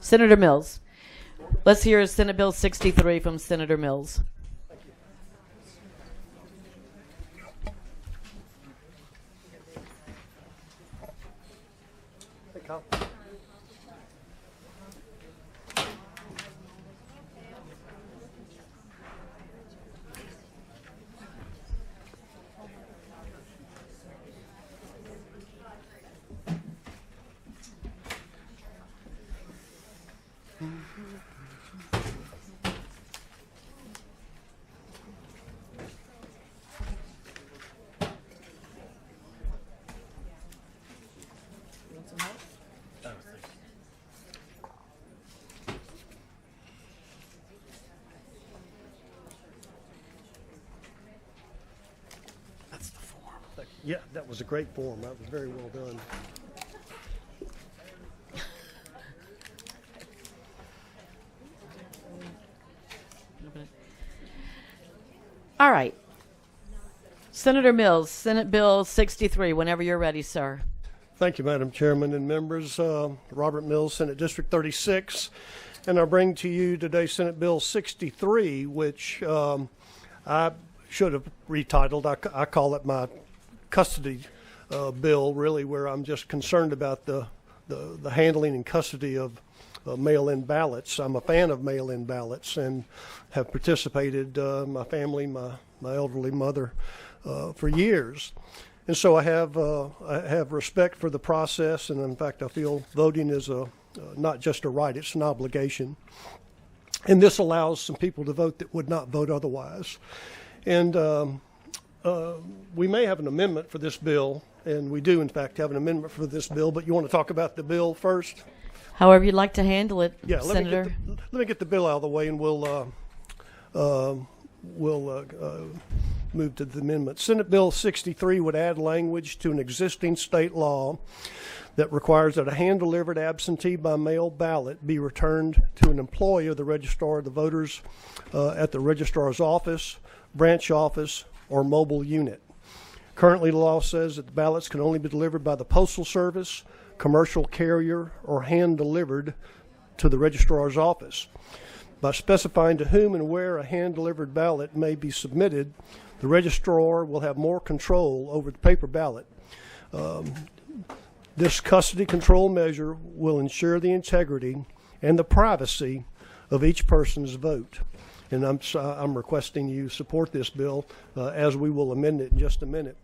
Senator Mills. Let's hear Senate Bill 63 from Senator Mills. Yeah, that was a great form. That was very well done. All right. Senator Mills, Senate Bill 63, whenever you're ready, sir. Thank you, Madam Chairman and members. Robert Mills, Senate District 36. And I bring to you today Senate Bill 63, which I should have retitled. I call it my custody bill, really, where I'm just concerned about the handling and custody of mail-in ballots. I'm a fan of mail-in ballots and have participated, my family, my elderly mother, for years. And so I have respect for the process, and in fact I feel voting is not just a right, it's an obligation. And this allows some people to vote that would not vote otherwise. And we may have an amendment for this bill, and we do in fact have an amendment for this bill, but you want to talk about the bill first? However you'd like to handle it, yeah, Senator. Let me get the bill out of the way, and we'll move to the amendment. Senate Bill 63 would add language to an existing state law that requires that a hand-delivered absentee by mail ballot be returned to an employee of the registrar of the voters at the registrar's office, branch office, or mobile unit. Currently, the law says that the ballots can only be delivered by the Postal Service, commercial carrier, or hand-delivered to the registrar's office. By specifying to whom and where a hand-delivered ballot may be submitted, the registrar will have more control over the paper ballot. This custody control measure will ensure the integrity and the privacy of each person's vote. And I'm requesting you support this bill as we will amend it in just a minute.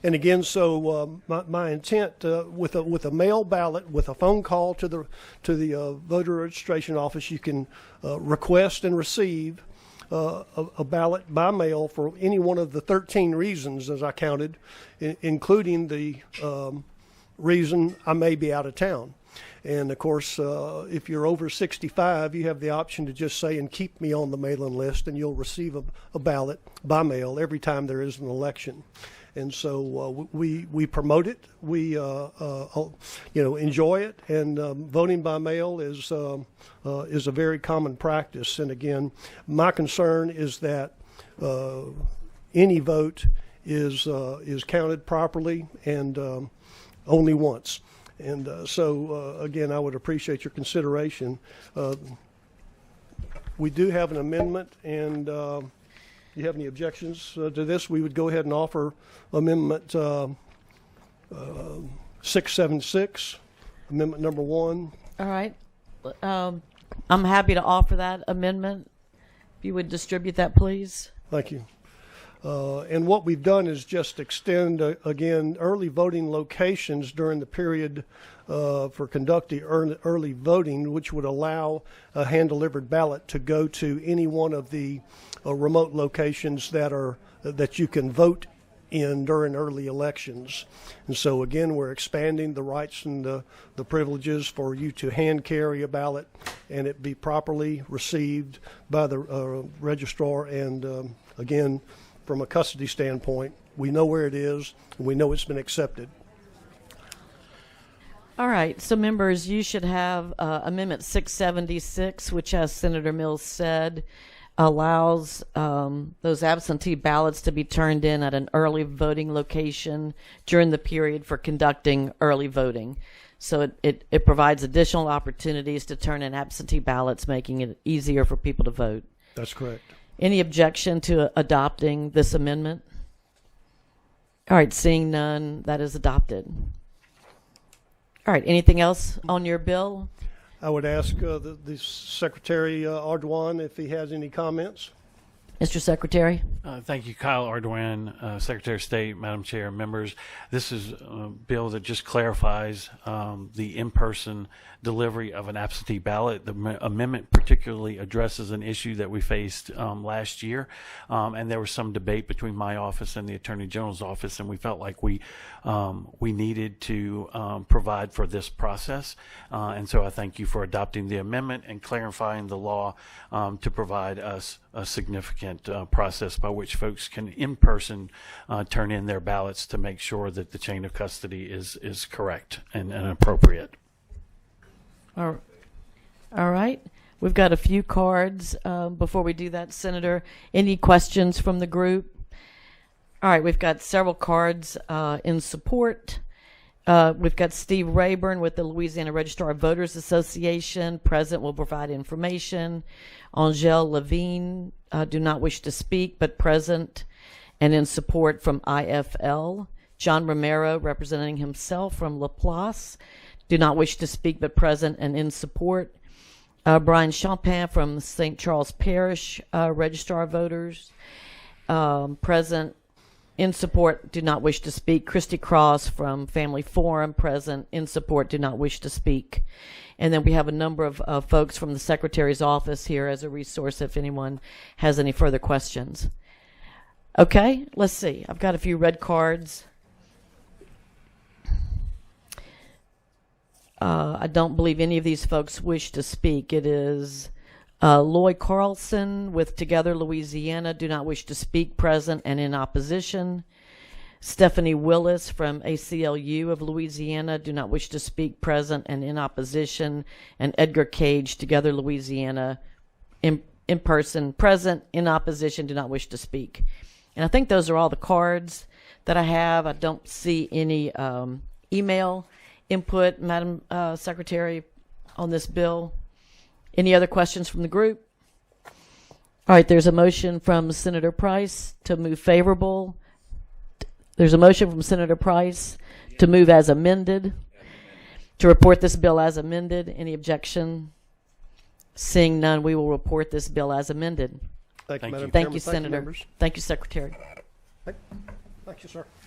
And again, so my intent with a mail ballot, with a phone call to the voter registration office, you can request and receive a ballot by mail for any one of the 13 reasons, as I counted, including the reason I may be out of town. And of course, if you're over 65, you have the option to just say, and keep me on the mailing list, and you'll receive a ballot by mail every time there is an election. And so we promote it, we enjoy it, and voting by mail is a very common practice. And again, my concern is that any vote is counted properly and only once. And so again, I would appreciate your consideration. We do have an amendment, and you have any objections to this? We would go ahead and offer amendment 676, amendment number 1. All right. I'm happy to offer that amendment. If you would distribute that, please. Thank you. And what we've done is just extend, again, early voting locations during the period for conducting early voting, which would allow a hand-delivered ballot to go to any one of the remote locations that you can vote in during early elections. And so, again, we're expanding the rights and the privileges for you to hand carry a ballot and it be properly received by the registrar. And, again, from a custody standpoint, we know where it is, and we know it's been accepted. All right, so members, you should have Amendment 676, which, as Senator Mills said, allows those absentee ballots to be turned in at an early voting location during the period for conducting early voting. So it provides additional opportunities to turn in absentee ballots, making it easier for people to vote. That's correct. Any objection to adopting this amendment? All right, seeing none, that is adopted. All right, anything else on your bill? I would ask the Secretary Ardoin if he has any comments. Mr. Secretary? Thank you, Kyle Ardoin, Secretary of State, Madam Chair, and members. This is a bill that just clarifies the in-person delivery of an absentee ballot. The amendment particularly addresses an issue that we faced last year, and there was some debate between my office and the Attorney General's office, and we felt like we needed to provide for this process. And so I thank you for adopting the amendment and clarifying the law to provide us a significant process by which folks can in person turn in their ballots to make sure that the chain of custody is correct and appropriate. All right. We've got a few cards. Before we do that, Senator, any questions from the group? All right, we've got several cards in support. We've got Steve Rayburn with the Louisiana Registrar of Voters Association. Present, will provide information. Angele Levine, do not wish to speak, but present and in support from IFL. John Romero, representing himself from Laplace, do not wish to speak, but present and in support. Brian Champagne from St. Charles Parish Registrar of Voters, present, in support, do not wish to speak. Christy Cross from Family Forum, present, in support, do not wish to speak. And then we have a number of folks from the Secretary's office here as a resource if anyone has any further questions. Okay, let's see. I've got a few red cards. I don't believe any of these folks wish to speak. It is Lloyd Carlson with Together Louisiana, do not wish to speak, present and in opposition. Stephanie Willis from ACLU of Louisiana, do not wish to speak, present and in opposition. And Edgar Cage, Together Louisiana, in person, present, in opposition, do not wish to speak. And I think those are all the cards that I have. I don't see any email input, Madam Secretary, on this bill. Any other questions from the group? All right, there's a motion from Senator Price to move favorable. There's a motion from Senator Price to move as amended, to report this bill as amended. Any objection? Seeing none, we will report this bill as amended. Thank you, Madam Thank Chairman. you, Senator. members. Thank you, Secretary. Thank you, sir.